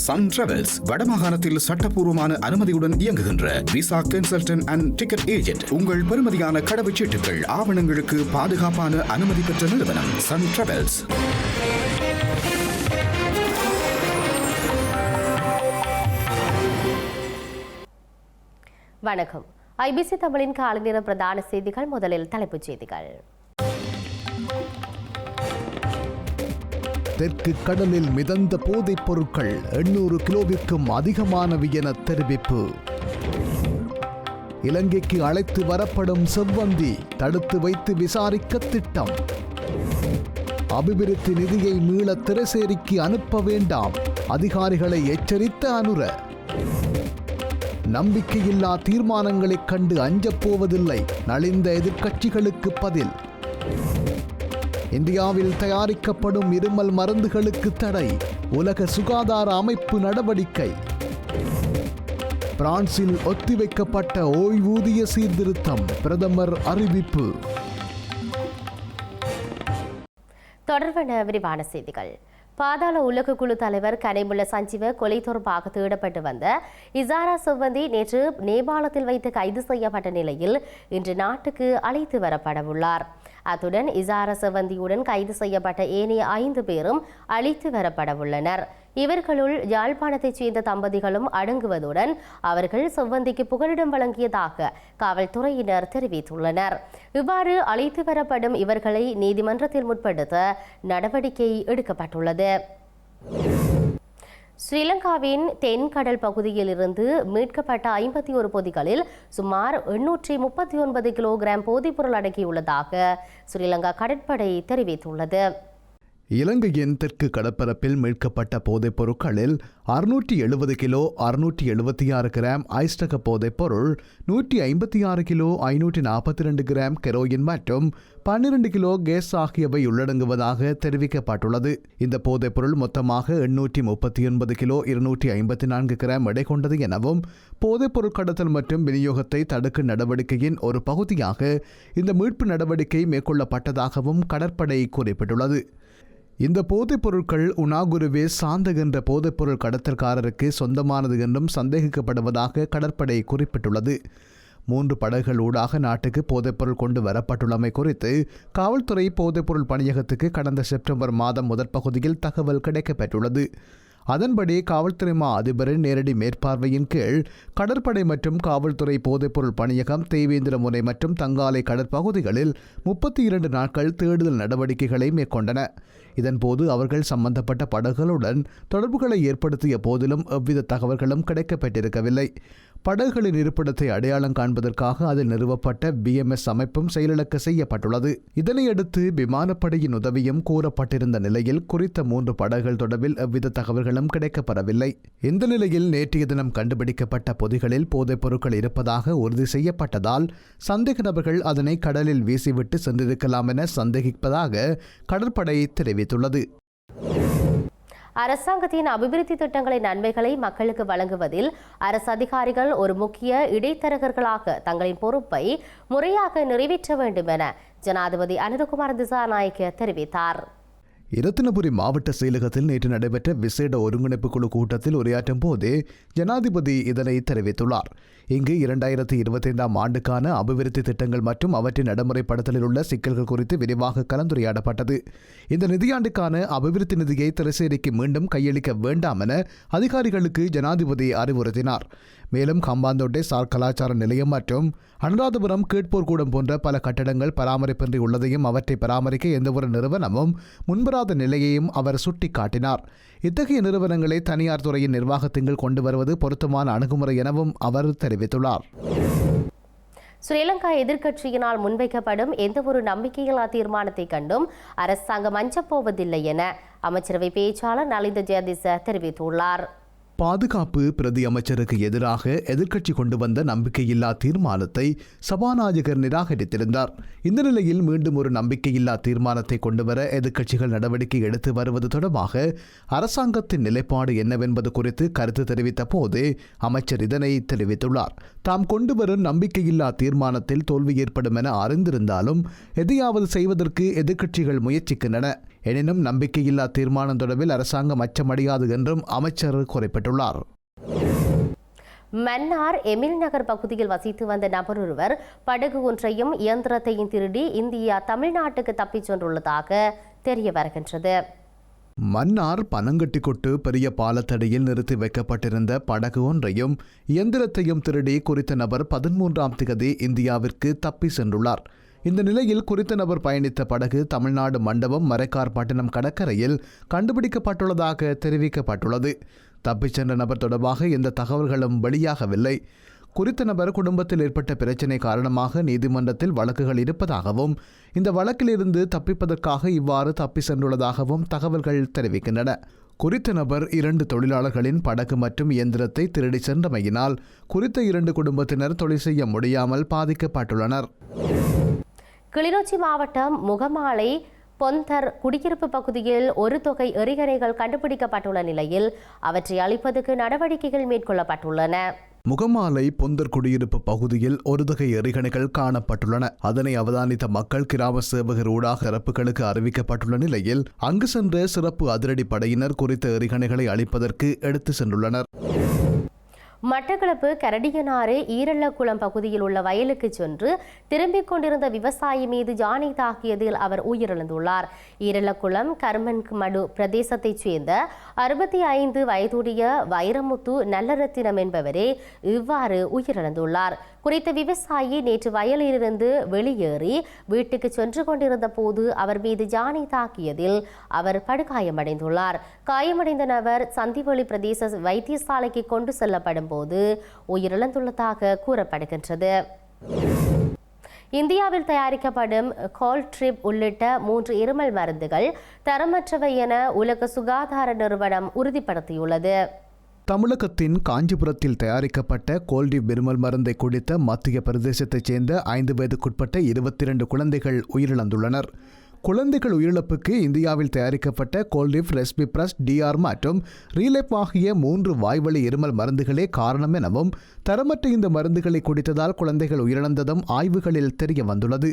Sun travels வடமாகாணத்தில் சட்டப்பூர்வமான அனுமதியுடன் இயங்குகின்ற visa consultant and ticket agent. உங்கள் பெறுமதியான கடவுச்சீட்டுகள் ஆவணங்களுக்கு பாதுகாப்பான அனுமதி பெற்ற நிறுவனம் சன் டிராவல்ஸ். வணக்கம். ஐபிசி தமிழின் காலை நேர பிரதான செய்திகள். முதலில் தலைப்புச் செய்திகள். தெற்கு கடலில் மிதந்த போதைப் பொருட்கள் 800 கிலோவிற்கும் அதிகமானவை என தெரிவிப்பு. இலங்கைக்கு அழைத்து வரப்படும் செவ்வந்தி தடுத்து வைத்து விசாரிக்க திட்டம். அபிவிருத்தி நிதியை மீள திரைசேரிக்கு அனுப்ப வேண்டாம், அதிகாரிகளை எச்சரித்த அனுர. நம்பிக்கையில்லா தீர்மானங்களைக் கண்டு அஞ்சப் போவதில்லை, நலிந்த எதிர்க்கட்சிகளுக்கு பதில். இந்தியாவில் தயாரிக்கப்படும் இருமல் மருந்துகளுக்கு தடை, உலக சுகாதார அமைப்பு நடவடிக்கை. பிரான்சில் ஒத்திவைக்கப்பட்ட ஓய்வூதிய சீர்திருத்தம், பிரதமர் அறிவிப்பு. தொடர்பான விரிவான செய்திகள். பாதாள உலக குழு தலைவர் கனிமுல்ல சஞ்சீவ கொலை தொடர்பாக தேடப்பட்டு வந்த இசாரா செவ்வந்தி நேற்று நேபாளத்தில் வைத்து கைது செய்யப்பட்ட நிலையில் இன்று நாட்டுக்கு அழைத்து வரப்படவுள்ளார். அத்துடன் இசாரா செவ்வந்தியுடன் கைது செய்யப்பட்ட ஏனைய 5 பேரும் அழைத்து வரப்படவுள்ளனர். இவர்களுள் யாழ்ப்பாணத்தைச் சேர்ந்த தம்பதிகளும் அடங்குவதுடன் அவர்கள் செவ்வந்திக்கு புகலிடம் வழங்கியதாக காவல்துறையினர் தெரிவித்துள்ளனர். இவ்வாறு அழைத்து வரப்படும் இவர்களை நீதிமன்றத்தில் முற்படுத்த நடவடிக்கை எடுக்கப்பட்டுள்ளது. ஸ்ரீலங்காவின் தென்கடல் பகுதியில் இருந்து மீட்கப்பட்ட 51 பொதிகளில் சுமார் 839 கிலோகிராம் போதைப்பொருள் அடங்கியுள்ளதாக ஸ்ரீலங்கா கடற்படை தெரிவித்துள்ளது. இலங்கையின் தெற்கு கடற்பரப்பில் மீட்கப்பட்ட போதைப் பொருட்களில் 670 கிலோ 676 கிராம் ஐஸ்டக போதைப் பொருள், 156 கிலோ 542 கிராம் கெரோயின் மற்றும் 12 கிலோ கேஸ் ஆகியவை உள்ளடங்குவதாக தெரிவிக்கப்பட்டுள்ளது. இந்த போதைப் பொருள் மொத்தமாக 839 கிலோ 254 கிராம் எடை கொண்டது எனவும் போதைப் பொருள் கடத்தல் மற்றும் விநியோகத்தை தடுக்கும் நடவடிக்கையின் ஒரு பகுதியாக இந்த மீட்பு நடவடிக்கை மேற்கொள்ளப்பட்டதாகவும் கடற்படை குறிப்பிட்டுள்ளது. இந்த போதைப் பொருட்கள் உனாகுருவே சாந்தக் என்ற போதைப்பொருள் கடத்தல்காரருக்கு சொந்தமானது என்றும் சந்தேகிக்கப்படுவதாக கடற்படை குறிப்பிட்டுள்ளது. 3 படகுகள் ஊடாக நாட்டுக்கு போதைப்பொருள் கொண்டு வரப்பட்டுள்ளமை குறித்து காவல்துறை போதைப்பொருள் பணியகத்துக்கு கடந்த செப்டம்பர் மாதம் முதற் பகுதியில் தகவல் கிடைக்கப்பெற்றுள்ளது. அதன்படி காவல்துறை மா அதிபரின் நேரடி மேற்பார்வையின் கீழ் கடற்படை மற்றும் காவல்துறை போதைப்பொருள் பணியகம் தேவேந்திரமுனை மற்றும் தங்காலை கடற்பகுதிகளில் 32 நாட்கள் தேடுதல் நடவடிக்கைகளை மேற்கொண்டன. இதன்போது அவர்கள் சம்பந்தப்பட்ட படகுகளுடன் தொடர்புகளை ஏற்படுத்திய போதிலும் எவ்வித தகவல்களும் கிடைக்கப்பெற்றிருக்கவில்லை. படகுகளின் இருப்பிடத்தை அடையாளம் காண்பதற்காக அதில் நிறுவப்பட்ட BMS அமைப்பும் செயலிழக்க செய்யப்பட்டுள்ளது. இதனையடுத்து விமானப்படையின் உதவியும் கூறப்பட்டிருந்த நிலையில் குறித்த 3 படகுகள் தொடர்பில் எவ்வித தகவல்களும் கிடைக்கப்பெறவில்லை. இந்த நிலையில் நேற்றைய தினம் கண்டுபிடிக்கப்பட்ட பொதிகளில் போதைப் பொருட்கள் இருப்பதாக உறுதி செய்யப்பட்டதால் சந்தேக நபர்கள் அதனை கடலில் வீசிவிட்டு சென்றிருக்கலாம் என சந்தேகிப்பதாக கடற்படை தெரிவித்துள்ளது. அரசாங்கத்தின் அபிவிருத்தி திட்டங்களின் நன்மைகளை மக்களுக்கு வழங்குவதில் அரசு அதிகாரிகள் ஒரு முக்கிய இடைத்தரகர்களாக தங்களின் பொறுப்பை முறையாக நிறைவேற்ற வேண்டும் என ஜனாதிபதி அனுரகுமார திசாநாயக்க தெரிவித்தார். இரத்தினபுரி மாவட்ட செயலகத்தில் நேற்று நடைபெற்ற விசேட ஒருங்கிணைப்பு குழு கூட்டத்தில் உரையாற்றும் போதே ஜனாதிபதி இதனை தெரிவித்துள்ளார். இங்கு 2025ஆம் ஆண்டுக்கான அபிவிருத்தி திட்டங்கள் மற்றும் அவற்றின் நடைமுறைப்படுத்தலில் உள்ள சிக்கல்கள் குறித்து விரிவாக கலந்துரையாடப்பட்டது. இந்த நிதியாண்டுக்கான அபிவிருத்தி நிதியை திரைசேரிக்கு மீண்டும் கையளிக்க வேண்டாம் என அதிகாரிகளுக்கு ஜனாதிபதி அறிவுறுத்தினார். மேலும் ஹம்பாந்தோட்டை சார் கலாச்சார நிலையம் மற்றும் அனுராதபுரம் கேட்போர் கூடம் போன்ற பல கட்டடங்கள் பராமரிப்பின்றி உள்ளதையும் அவற்றை பராமரிக்க எந்தவொரு நிறுவனமும் முன்வராத நிலையையும் அவர் சுட்டிக்காட்டினார். இத்தகைய நிறுவனங்களை தனியார் துறையின் நிர்வாகத்தின் கொண்டு வருவது பொருத்தமான அணுகுமுறை எனவும் அவர் தெரிவித்துள்ளார். ஸ்ரீலங்கா எதிர்க்கட்சியினால் முன்வைக்கப்படும் எந்தவொரு நம்பிக்கையில்லா தீர்மானத்தை கண்டும் அரசாங்கம் அஞ்சப்போவதில்லை என அமைச்சரவை பேச்சாளர் நலிந்த ஜெயதிச தெரிவித்துள்ளார். பாதுகாப்பு பிரதி அமைச்சருக்கு எதிராக எதிர்க்கட்சி கொண்டு வந்த நம்பிக்கையில்லா தீர்மானத்தை சபாநாயகர் நிராகரித்திருந்தார். இந்த நிலையில் மீண்டும் ஒரு நம்பிக்கையில்லா தீர்மானத்தை கொண்டுவர எதிர்க்கட்சிகள் நடவடிக்கை எடுத்து வருவது தொடர்பாக அரசாங்கத்தின் நிலைப்பாடு என்னவென்பது குறித்து கருத்து தெரிவித்த போது அமைச்சர் இதனை தெரிவித்துள்ளார். தாம் கொண்டுவரும் நம்பிக்கையில்லா தீர்மானத்தில் தோல்வி ஏற்படும் என அறிந்திருந்தாலும் எதையாவது செய்வதற்கு எதிர்க்கட்சிகள் முயற்சிக்கின்றன. எனினும் நம்பிக்கையில்லா தீர்மானம் தொடர்பில் அரசாங்கம் அச்சமடையாது என்றும் அமைச்சர் குறிப்பிட்டுள்ளார். மன்னார் எமில் நகர் பகுதியில் வசித்து வந்த நபர் ஒருவர் படகு ஒன்றையும் இயந்திரத்தையும் திருடி இந்தியா தமிழ்நாட்டுக்கு தப்பிச் சென்றுள்ளதாக தெரிய வருகின்றது. மன்னார் பனங்கட்டிக்கொட்டு பெரிய பாலத்தடியில் நிறுத்தி வைக்கப்பட்டிருந்த படகு ஒன்றையும் இயந்திரத்தையும் திருடி குறித்த நபர் 13ஆம் திகதி இந்தியாவிற்கு தப்பி சென்றுள்ளார். இந்த நிலையில் குறித்த நபர் பயணித்த படகு தமிழ்நாடு மண்டபம் மரைக்கார்பட்டினம் கடற்கரையில் கண்டுபிடிக்கப்பட்டுள்ளதாக தெரிவிக்கப்பட்டுள்ளது. தப்பிச் சென்ற நபர் தொடர்பாக எந்த தகவல்களும் வெளியாகவில்லை. குறித்த நபர் குடும்பத்தில் ஏற்பட்ட பிரச்சினை காரணமாக நீதிமன்றத்தில் வழக்குகள் இருப்பதாகவும் இந்த வழக்கிலிருந்து தப்பிப்பதற்காக இவ்வாறு தப்பி சென்றுள்ளதாகவும் தகவல்கள் தெரிவிக்கின்றன. குறித்த நபர் 2 தொழிலாளர்களின் படகு மற்றும் இயந்திரத்தை திருடி சென்றமையினால் குறித்த 2 குடும்பத்தினர் தொழில் செய்ய முடியாமல் பாதிக்கப்பட்டுள்ளனர். கிளிநொச்சி மாவட்டம் முகமாலை பொந்தர் குடியிருப்பு பகுதியில் ஒரு தொகை எரிகணைகள் கண்டுபிடிக்கப்பட்டுள்ள நிலையில் அவற்றை அழிப்பதற்கு நடவடிக்கைகள் மேற்கொள்ளப்பட்டுள்ளன. முகமாலை பொந்தர் குடியிருப்பு பகுதியில் ஒரு தொகை எரிகணைகள் காணப்பட்டுள்ளன. அதனை அவதானித்த மக்கள் கிராம சேவகர் ஊடாக தரப்புகளுக்கு அறிவிக்கப்பட்டுள்ள நிலையில் அங்கு சென்ற சிறப்பு அதிரடி படையினர் குறித்த எரிகணைகளை அழிப்பதற்கு எடுத்து சென்றுள்ளனர். மட்டக்களப்பு கரடியனாறு ஈரள்ளக்குளம் பகுதியில் உள்ள வயலுக்கு சென்று திரும்பிக் கொண்டிருந்த விவசாயி மீது யானை தாக்கியதில் அவர் உயிரிழந்துள்ளார். ஈரள்ளக்குளம் கர்மன்மடு பிரதேசத்தைச் சேர்ந்த 65 வயதுடைய வைரமுத்து நல்லரத்தினம் என்பவரே இவ்வாறு உயிரிழந்துள்ளார். குறித்த விவசாயி நேற்று வயலிலிருந்து வெளியேறி வீட்டுக்கு சென்று கொண்டிருந்த போது அவர் மீது யானை தாக்கியதில் அவர் படுகாயமடைந்துள்ளார். காயமடைந்த நபர் சந்திவெளி பிரதேச வைத்தியசாலைக்கு கொண்டு செல்லப்படும் போது உயிரிழந்துள்ளதாக கூறப்படுகின்றது. இந்தியாவில் தயாரிக்கப்படும் கோல்ட்ரிப் உள்ளிட்ட 3 இருமல் மருந்துகள் தரமற்றவை என உலக சுகாதார நிறுவனம் உறுதிப்படுத்தியுள்ளது. தமிழகத்தின் காஞ்சிபுரத்தில் தயாரிக்கப்பட்ட கோல்டிப் இருமல் மருந்தை குடித்த மத்திய பிரதேசத்தைச் சேர்ந்த 5 வயதுக்குட்பட்ட 22 குழந்தைகள் உயிரிழந்துள்ளனர். குழந்தைகள் உயிரிழப்புக்கு இந்தியாவில் தயாரிக்கப்பட்ட கோல்டிப், ரெஸ்பிப்ரஸ், டிஆர் மற்றும் ரீலெப் ஆகிய 3 வாய்வழி இருமல் மருந்துகளே காரணம் எனவும் தரமற்ற இந்த மருந்துகளை குடித்ததால் குழந்தைகள் உயிரிழந்ததும் ஆய்வுகளில் தெரிய வந்துள்ளது.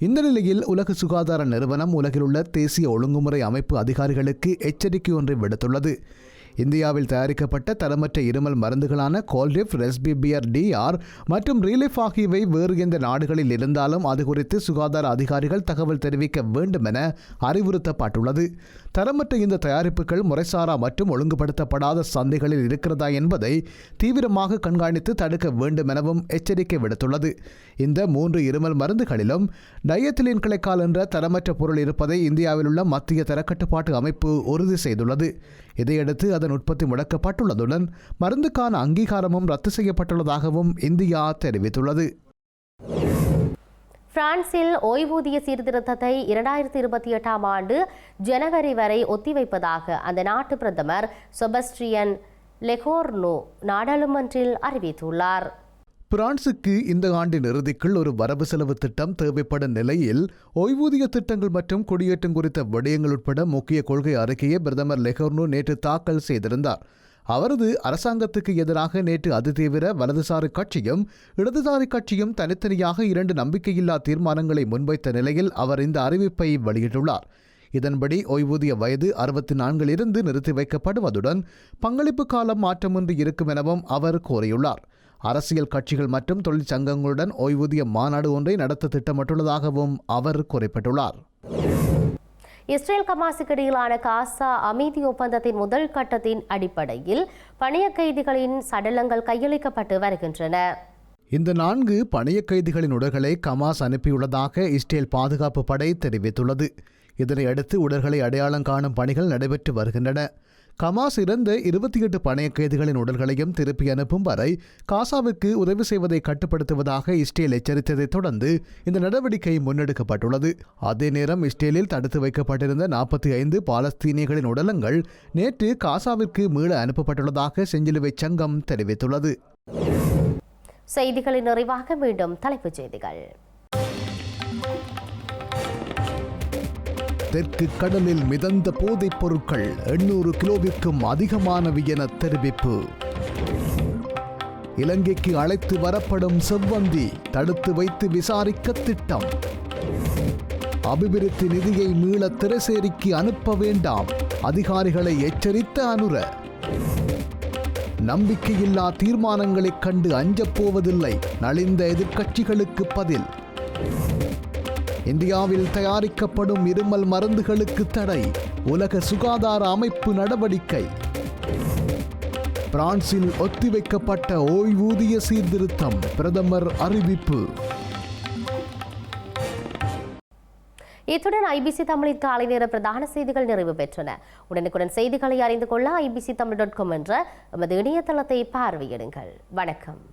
இந்த நிலையில் உலக சுகாதார நிறுவனம் உலகில் உள்ள தேசிய ஒழுங்குமுறை அமைப்பு அதிகாரிகளுக்கு எச்சரிக்கை ஒன்றை விடுத்துள்ளது. இந்தியாவில் தயாரிக்கப்பட்ட தரமற்ற இருமல் மருந்துகளான கோல்டிப், ரெஸ்பிபிஆர், டிஆர் மற்றும் ரீலிஃப் ஆகியவை வேறு எந்த நாடுகளில் இருந்தாலும் அது குறித்து சுகாதார அதிகாரிகள் தகவல் தெரிவிக்க வேண்டும் என அறிவுறுத்தப்பட்டுள்ளது. தரமற்ற இந்த தயாரிப்புகள் முறைசாரா மற்றும் ஒழுங்குபடுத்தப்படாத சந்தைகளில் இருக்கிறதா என்பதை தீவிரமாக கண்காணித்து தடுக்க வேண்டும் எனவும் எச்சரிக்கை விடுத்துள்ளது. இந்த 3 இருமல் மருந்துகளிலும் டயத்திலின் கிளைக்கால் என்ற தரமற்ற பொருள் இருப்பதை இந்தியாவில் உள்ள மத்திய தரக்கட்டுப்பாட்டு அமைப்பு உறுதி செய்துள்ளது. இதையடுத்து அதன் உற்பத்தி முடக்கப்பட்டுள்ளதுடன் மருந்துக்கான அங்கீகாரமும் ரத்து செய்யப்பட்டுள்ளதாகவும் இந்தியா தெரிவித்துள்ளது. பிரான்சில் ஓய்வூதிய சீர்திருத்தத்தை 2028ஆம் ஆண்டு ஜனவரி வரை ஒத்திவைப்பதாக அந்த நாட்டு பிரதமர் செபஸ்டியன் லெகோர்னோ நாடாளுமன்றில் அறிவித்துள்ளார். பிரான்சுக்கு இந்த ஆண்டின் இறுதிக்குள் ஒரு வரவு செலவு திட்டம் தேவைப்படும் நிலையில் ஓய்வூதிய திட்டங்கள் மற்றும் குடியேற்றம் குறித்த விடயங்கள் உட்பட முக்கிய கொள்கை அறிக்கையை பிரதமர் லெகோர்னோ நேற்று தாக்கல் செய்திருந்தார். அவரது அரசாங்கத்துக்கு எதிராக நேற்று அதிதீவிர வலதுசாரி கட்சியும் இடதுசாரி கட்சியும் தனித்தனியாக 2 நம்பிக்கையில்லா தீர்மானங்களை முன்வைத்த நிலையில் அவர் இந்த அறிவிப்பை வெளியிட்டுள்ளார். இதன்படி ஓய்வூதிய வயது 64 நிறுத்தி வைக்கப்படுவதுடன் பங்களிப்பு காலம் மாற்றமின்றி இருக்கும் எனவும் அவர் கோரியுள்ளார். அரசியல் கட்சிகள் மற்றும் தொழிற்சங்கங்களுடன் ஓய்வூதிய மாநாடு ஒன்றை நடத்த திட்டமிட்டுள்ளதாகவும் அவர் குறிப்பிட்டுள்ளார். இஸ்ரேல் ஹமாஸுக்கு இடையிலான காசா அமைதி ஒப்பந்தத்தின் முதல் கட்டத்தின் அடிப்படையில் பணிய கைதிகளின் சடலங்கள் கையளிக்கப்பட்டு வருகின்றன. இந்த 4 பணிய கைதிகளின் உடல்களை ஹமாஸ் அனுப்பியுள்ளதாக இஸ்ரேல் பாதுகாப்பு படை தெரிவித்துள்ளது. இதனையடுத்து உடல்களை அடையாளம் காணும் பணிகள் நடைபெற்று வருகின்றன. ஹமாஸ் இறந்த 28 பணைய கைதிகளின் உடல்களையும் திருப்பி அனுப்பும் வரை காசாவுக்கு உதவி செய்வதை கட்டுப்படுத்துவதாக இஸ்ரேல் எச்சரித்ததைத் தொடர்ந்து இந்த நடவடிக்கை முன்னெடுக்கப்பட்டுள்ளது. அதே நேரம் இஸ்ரேலில் தடுத்து வைக்கப்பட்டிருந்த 45 பாலஸ்தீனியர்களின் உடலங்கள் நேற்று காசாவிற்கு மீள அனுப்பப்பட்டுள்ளதாக செஞ்சிலுவை சங்கம் தெரிவித்துள்ளது. செய்திகளின் நிறைவாக மீண்டும் தலைப்புச் செய்திகள். தெற்கு கடலில் மிதந்த போதைப் பொருட்கள் 800 கிலோவிற்கும் அதிகமானவை என தெரிவிப்பு. இலங்கைக்கு அழைத்து வரப்படும் செவ்வந்தி தடுத்து வைத்து விசாரிக்க திட்டம். அபிவிருத்தி நிதியை மீள திரைசேரிக்கு அனுப்ப வேண்டாம், அதிகாரிகளை எச்சரித்த அனுர. நம்பிக்கையில்லா தீர்மானங்களைக் கண்டு அஞ்சப் போவதில்லை, நலிந்த எதிர்க்கட்சிகளுக்கு பதில். இந்தியாவில் தயாரிக்கப்படும் இருமல் மருந்துகளுக்கு தடை, உலக சுகாதார அமைப்பு நடவடிக்கை. பிரான்சில் ஒத்திவைக்கப்பட்ட ஓய்வூதிய சீர்திருத்தம், பிரதமர் அறிவிப்பு. இத்துடன் ஐபிசி தமிழின் காலை நேர பிரதான செய்திகள் நிறைவு பெற்றன. உடனுக்குடன் செய்திகளை அறிந்து கொள்ள IBCTamil.com என்ற எமது இணையதளத்தை பார்வையிடுங்கள். வணக்கம்.